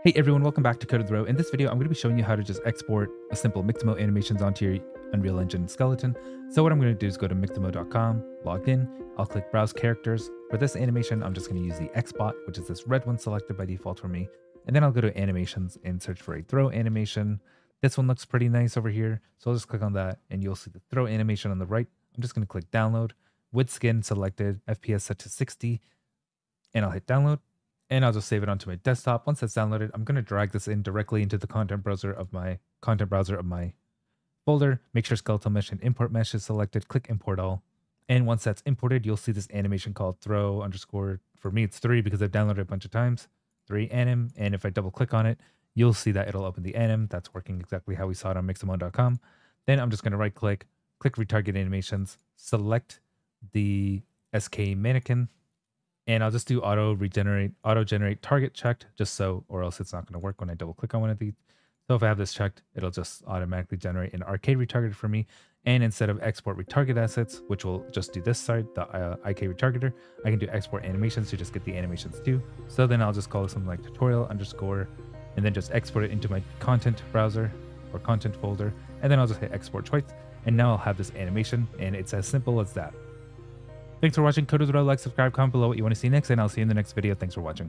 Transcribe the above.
Hey everyone, welcome back to Code of the Row. In this video, I'm going to be showing you how to just export a simple Mixamo animations onto your Unreal Engine skeleton. So what I'm going to do is go to mixamo.com, log in, I'll click Browse Characters. For this animation, I'm just going to use the Xbot, which is this red one selected by default for me. And then I'll go to Animations and search for a throw animation. This one looks pretty nice over here. So I'll just click on that and you'll see the throw animation on the right. I'm just going to click Download, with skin selected, FPS set to 60, and I'll hit Download. And I'll just save it onto my desktop. Once that's downloaded, I'm going to drag this in directly into the content browser of my folder. Make sure skeletal mesh and import mesh is selected. Click import all. And once that's imported, you'll see this animation called throw underscore. For me, it's 3 because I've downloaded it a bunch of times. 3 anim. And if I double click on it, you'll see that it'll open the anim. That's working exactly how we saw it on mixamo.com. Then I'm just going to right click retarget animations, select the SK mannequin. And I'll just do auto generate target checked, just so, or else it's not going to work when I double click on one of these. So if I have this checked, it'll just automatically generate an arcade retargeter for me. And instead of export retarget assets, which will just do this side, the IK retargeter, I can do export animations to just get the animations too. So then I'll just call it something like tutorial underscore, and then just export it into my content browser or content folder. And then I'll just hit export twice. And now I'll have this animation, and it's as simple as that. Thanks for watching Code of the Row. Like, subscribe, comment below what you want to see next, and I'll see you in the next video. Thanks for watching.